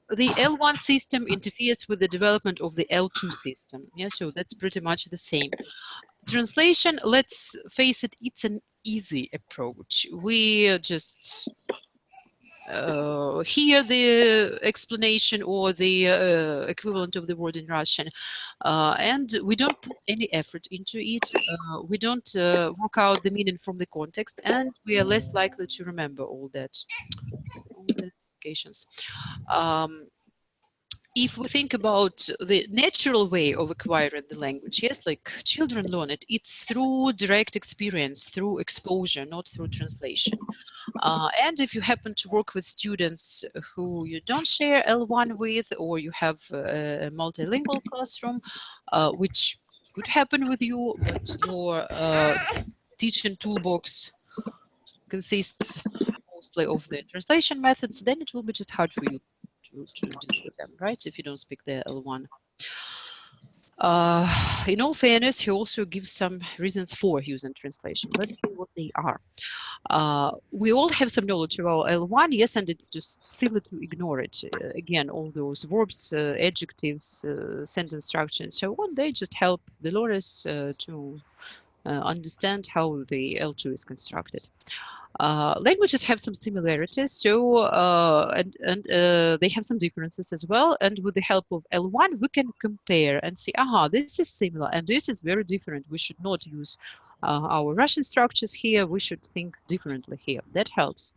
S1: the L1 system interferes with the development of the L2 system. Yeah, so that's pretty much the same. Translation, let's face it, it's an easy approach. We just hear the explanation or the equivalent of the word in Russian, and we don't put any effort into it. We don't work out the meaning from the context, and we are less likely to remember all that. All the implications. If we think about the natural way of acquiring the language, yes, like children learn it, it's through direct experience, through exposure, not through translation. And if you happen to work with students who you don't share L1 with, or you have a multilingual classroom, which could happen with you, but your teaching toolbox consists mostly of the translation methods, then it will be just hard for you to deal with them, right? If you don't speak the L1. In all fairness, he also gives some reasons for using translation. Let's see what they are. We all have some knowledge about L1, yes, and it's just silly to ignore it. Again, all those verbs, adjectives, sentence structure, and so on, they just help the learners to understand how the L2 is constructed. Languages have some similarities, so they have some differences as well. And with the help of L1, we can compare and see, aha, this is similar and this is very different. We should not use our Russian structures here. We should think differently here. That helps.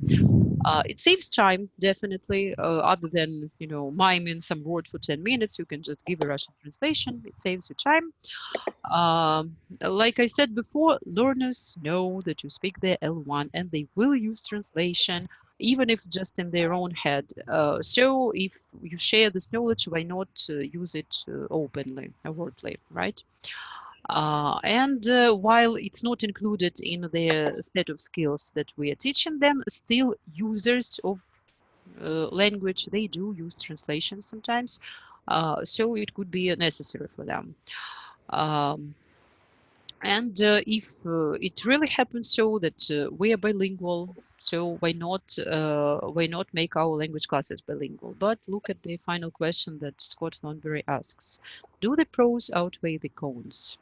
S1: It saves time, definitely. Other than, you know, miming some word for 10 minutes, you can just give a Russian translation. It saves you time. Like I said before, learners know that you speak their L1 and they will use translation, even if just in their own head. So if you share this knowledge, why not use it openly, overtly, right? And while it's not included in their set of skills that we are teaching them, still users of language, they do use translation sometimes. So it could be necessary for them. And if it really happens so that we are bilingual, so why not make our language classes bilingual? But look at the final question that Scott Thornberry asks: do the pros outweigh the cons?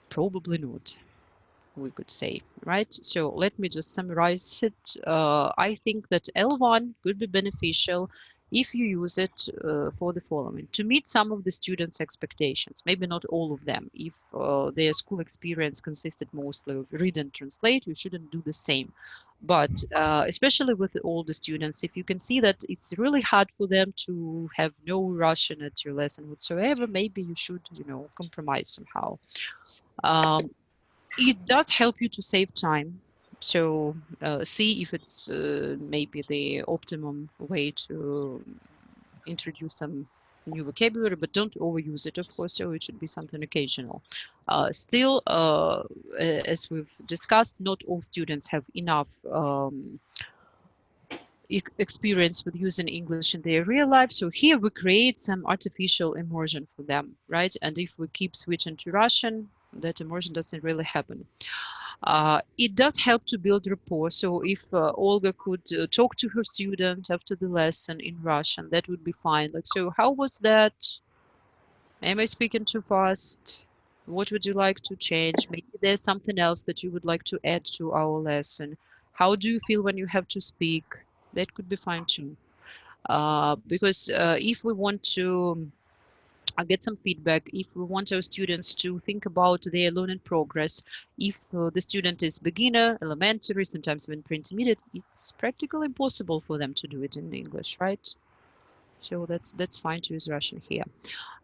S1: Probably not, we could say, right? So let me just summarize it. I think that L1 could be beneficial if you use it for the following: to meet some of the students' expectations, maybe not all of them. If their school experience consisted mostly of read and translate, you shouldn't do the same. But especially with the older students, if you can see that it's really hard for them to have no Russian at your lesson whatsoever, maybe you should, you know, compromise somehow. It does help you to save time. So see if it's maybe the optimum way to introduce some new vocabulary, but don't overuse it, of course, so it should be something occasional. Still, as we've discussed, not all students have enough experience with using English in their real life. So here we create some artificial immersion for them, right? And if we keep switching to Russian, that immersion doesn't really happen. It does help to build rapport. So if Olga could talk to her student after the lesson in Russian, that would be fine. Like, so how was that? Am I speaking too fast? What would you like to change? Maybe there's something else that you would like to add to our lesson. How do you feel when you have to speak? That could be fine too. Because if we want to get some feedback, if we want our students to think about their learning progress, if the student is beginner, elementary, sometimes even pre-intermediate, it's practically impossible for them to do it in English, right? So that's fine to use Russian here.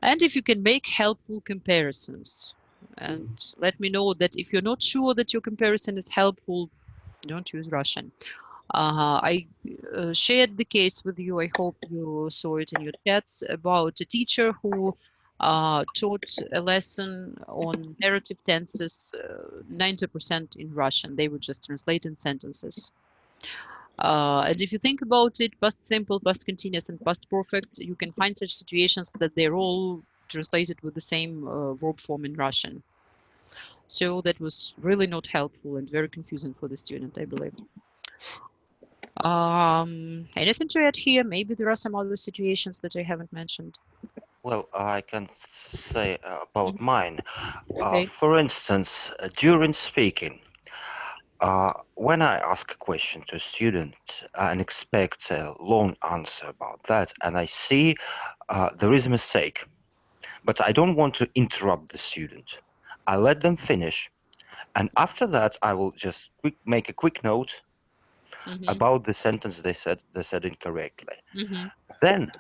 S1: And if you can make helpful comparisons, and let me know that if you're not sure that your comparison is helpful, don't use Russian. I shared the case with you, I hope you saw it in your chats, about a teacher who taught a lesson on narrative tenses 90% in Russian. They would just translate in sentences. And if you think about it, past simple, past continuous, and past perfect, you can find such situations that they're all translated with the same verb form in Russian. So that was really not helpful and very confusing for the student, I believe. Anything to add here? Maybe there are some other situations that I haven't mentioned.
S3: Well, I can say about mine.
S1: Okay.
S3: For instance, during speaking, when I ask a question to a student and expect a long answer about that, and I see there is a mistake, but I don't want to interrupt the student. I let them finish, and after that, I will just make a quick note about the sentence they said incorrectly. Then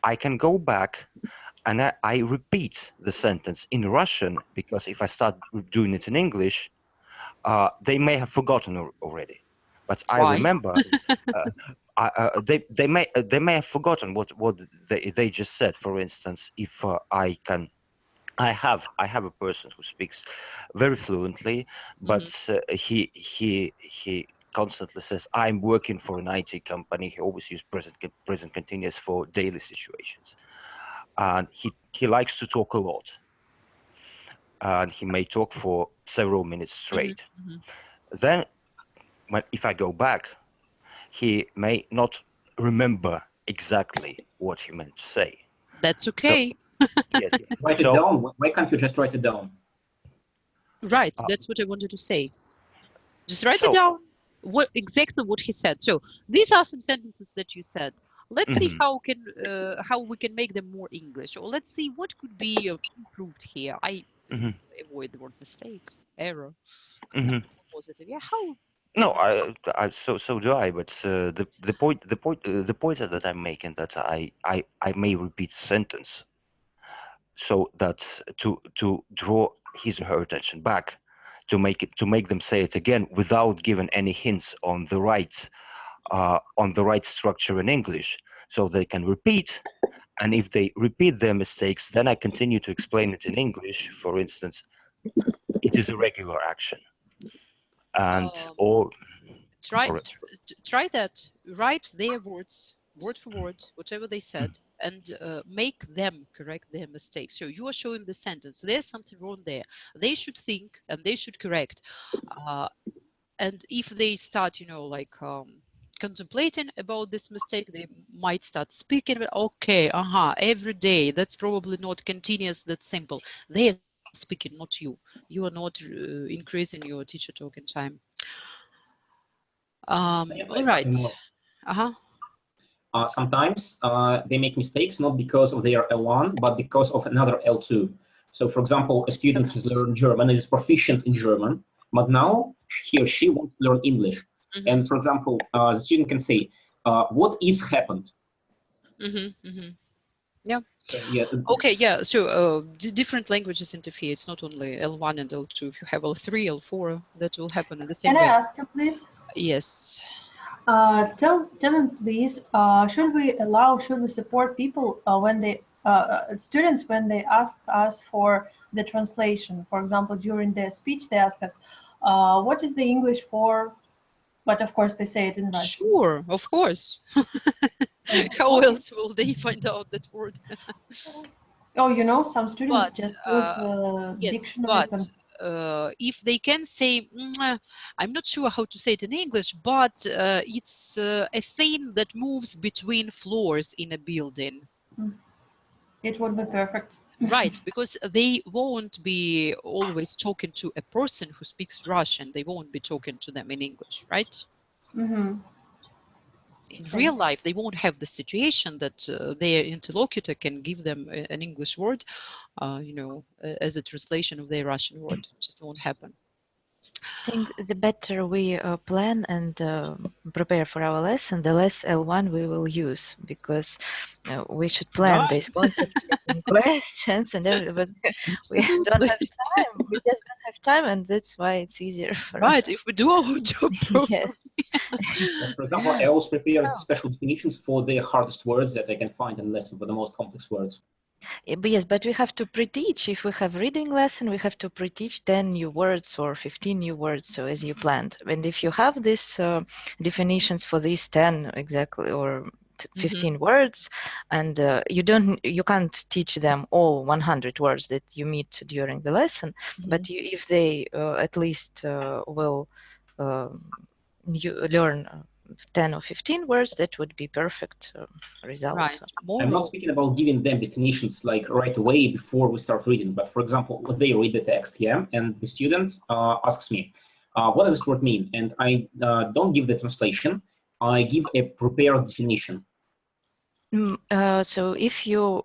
S3: I can go back and I repeat the sentence in Russian, because if I start doing it in English, they may have forgotten already. But I
S1: Why?
S3: remember they may have forgotten what they just said. For instance, if I have a person who speaks very fluently, but he constantly says, "I'm working for an IT company." He always uses present continuous for daily situations, and he likes to talk a lot, and he may talk for several minutes straight. Then, if I go back, he may not remember exactly what he meant to say.
S1: That's okay.
S3: Yes.
S11: Write it down. Why can't you just write it down?
S1: Right, that's what I wanted to say. Just write it down, exactly what he said. So these are some sentences that you said. Let's see how we can make them more English, or let's see what could be improved here. I avoid the word mistakes, error, positive. Yeah, how?
S3: No, so do I. But the point that I'm making, that I may repeat a sentence, so that to draw his or her attention back, to make them say it again without giving any hints on the right structure in English, so they can repeat. And if they repeat their mistakes, then I continue to explain it in English. For instance, it is a regular action, and
S1: try that. Write their words word for word, whatever they said, and make them correct their mistakes. So you are showing the sentence. There's something wrong there. They should think and they should correct. And if they start, contemplating about this mistake, they might start speaking. Okay, every day. That's probably not continuous. That's simple. They are speaking, not you. You are not increasing your teacher talking time. All right.
S11: Sometimes they make mistakes not because of their L1, but because of another L2. So, for example, a student has learned German and is proficient in German, but now he or she wants to learn English. And, for example, the student can say, "What is happened?"
S1: Yeah.
S11: So, yeah.
S1: Okay. Yeah. So different languages interfere. It's not only L1 and L2. If you have L3, L4, that will happen in the same way.
S8: Can I ask you, please?
S1: Yes.
S8: Tell me, please. Should we support people when they students when they ask us for the translation? For example, during their speech, they ask us, "What is the English for?" But of course, they say it in Russian.
S1: Sure, of course. How else will they find out that word?
S8: Oh, some students just use dictionaries.
S1: But if they can say, I'm not sure how to say it in English, but it's a thing that moves between floors in a building.
S8: It would be perfect.
S1: Right, because they won't be always talking to a person who speaks Russian. They won't be talking to them in English, right? In real life, they won't have the situation that their interlocutor can give them an English word, as a translation of their Russian word. It just won't happen.
S10: I think the better we plan and prepare for our lesson, the less L1 we will use, because we should plan these concepts and questions and everything, but we don't have time. We just don't have time, and that's why it's easier for us.
S1: Right, if we do our job properly.
S11: For example, I always prepare special definitions for the hardest words that I can find in lesson, for the most complex words.
S10: Yes, but we have to pre-teach. If we have reading lesson, we have to pre-teach 10 new words or 15 new words, so as you planned. And if you have these definitions for these 10 exactly, or 15 words, and you can't teach them all 100 words that you meet during the lesson, but if they at least will learn 10 or 15 words, that would be perfect result.
S1: Right.
S11: I'm not speaking about giving them definitions like right away before we start reading, but for example, they read the text, yeah, and the student asks me, what does this word mean? And I don't give the translation, I give a prepared definition.
S10: So if you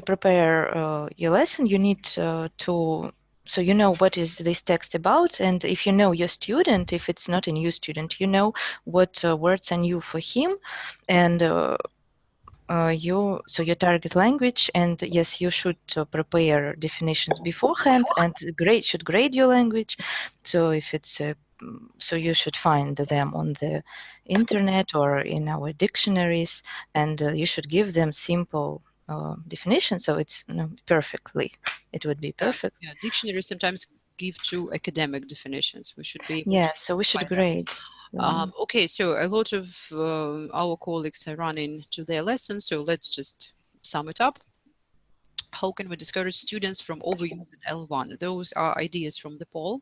S10: prepare your lesson, you need so you know what is this text about, and if you know your student, if it's not a new student, you know what words are new for him, and your target language, and yes, you should prepare definitions beforehand, and should grade your language. So if it's so you should find them on the internet or in our dictionaries, and you should give them simple definition, so it's perfectly. It would be perfect.
S1: Yeah, dictionaries sometimes give two academic definitions. We should be able
S10: yeah,
S1: to
S10: so we should grade.
S1: Okay, so a lot of our colleagues are running to their lessons, so let's just sum it up. How can we discourage students from overusing L1? Those are ideas from the poll.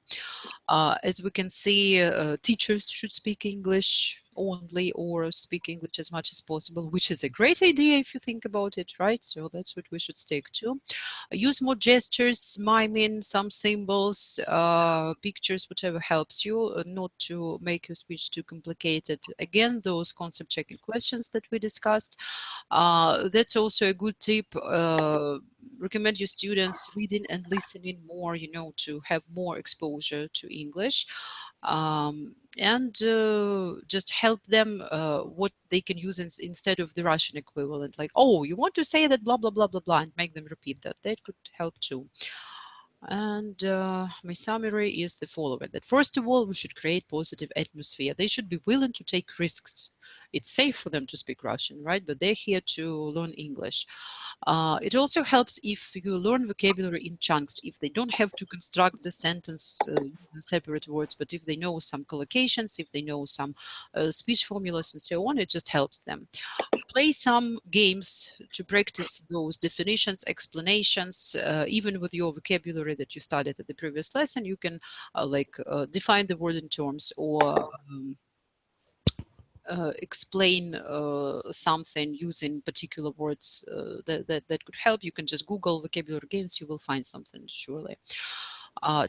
S1: As we can see, teachers should speak English only or speak English as much as possible, which is a great idea if you think about it, right? So that's what we should stick to. Use more gestures, miming, some symbols, pictures, whatever helps you, not to make your speech too complicated. Again, those concept checking questions that we discussed. That's also a good tip. Recommend your students reading and listening more, to have more exposure to English. And just help them what they can use instead of the Russian equivalent, like, oh, you want to say that blah blah blah blah blah, and make them repeat that. That could help too. And my summary is the following: that first of all, we should create positive atmosphere. They should be willing to take risks. It's safe for them to speak Russian, right? But they're here to learn English. It also helps if you learn vocabulary in chunks, if they don't have to construct the sentence in separate words, but if they know some collocations, if they know some speech formulas and so on, it just helps them. Play some games to practice those definitions, explanations, even with your vocabulary that you studied at the previous lesson. You can define the word in terms, or explain something using particular words that could help. You can just Google vocabulary games, you will find something surely.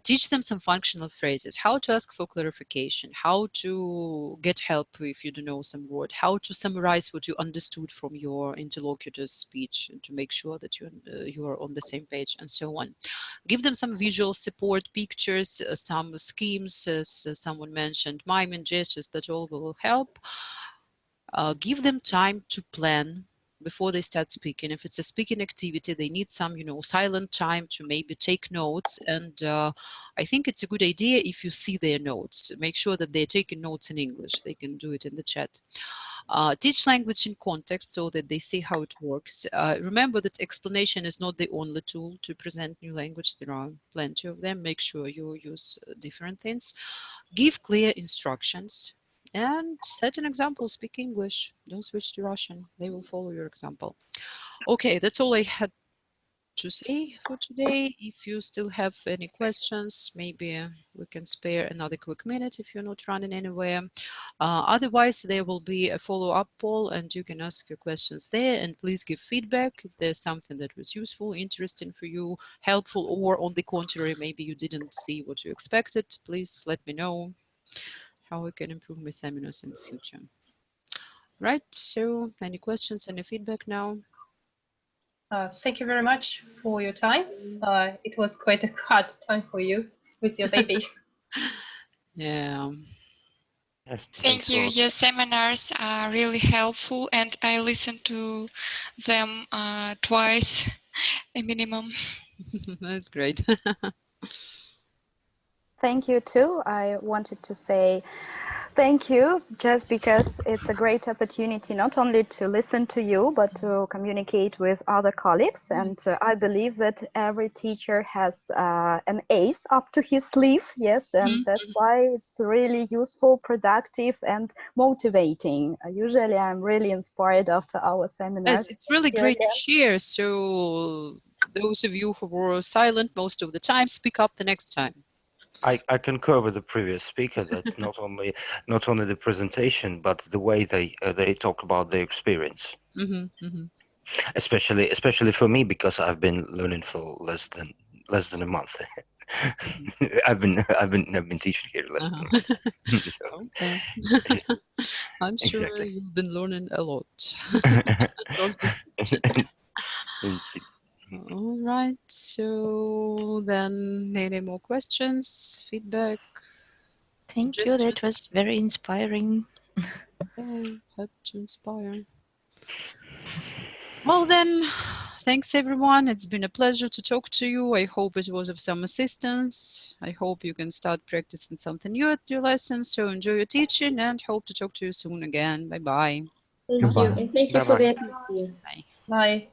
S1: Teach them some functional phrases, how to ask for clarification, how to get help if you don't know some word, how to summarize what you understood from your interlocutor's speech to make sure that you are on the same page, and so on. Give them some visual support, pictures, some schemes, as someone mentioned, miming, gestures, that all will help. Give them time to plan before they start speaking. If it's a speaking activity, they need some, silent time to maybe take notes. And I think it's a good idea if you see their notes. Make sure that they're taking notes in English. They can do it in the chat. Teach language in context so that they see how it works. Remember that explanation is not the only tool to present new language. There are plenty of them. Make sure you use different things. Give clear instructions. And set an example, speak English. Don't switch to Russian. They will follow your example. Okay, that's all I had to say for today. If you still have any questions, maybe we can spare another quick minute if you're not running anywhere. Otherwise, there will be a follow-up poll and you can ask your questions there, and please give feedback if there's something that was useful, interesting for you, helpful, or on the contrary, maybe you didn't see what you expected. Please let me know how we can improve my seminars in the future. Right, so any questions, any feedback now?
S4: Thank you very much for your time. It was quite a hard time for you with your baby.
S1: Yeah.
S3: Yes,
S5: Thank you. Your seminars are really helpful, and I listen to them twice a minimum.
S1: That's great.
S14: Thank you too. I wanted to say thank you, just because it's a great opportunity not only to listen to you, but to communicate with other colleagues. And I believe that every teacher has an ace up to his sleeve. Yes, and that's why it's really useful, productive, and motivating. Usually I'm really inspired after our seminars.
S1: Yes, it's really great to share. So those of you who were silent most of the time, speak up the next time.
S3: I concur with the previous speaker that not only the presentation, but the way they talk about their experience. Especially for me, because I've been learning for less than a month. I've been teaching here less than a month. So,
S1: okay. I'm sure
S3: exactly.
S1: you've been learning a lot. All right. So then, any more questions, feedback?
S10: Thank you. That was very inspiring.
S1: Okay, hope to inspire. Well then, thanks everyone. It's been a pleasure to talk to you. I hope it was of some assistance. I hope you can start practicing something new at your lessons. So enjoy your teaching and hope to talk to you soon again. Bye-bye.
S13: Thank you. And thank you for the atmosphere.
S1: Bye.
S4: Bye.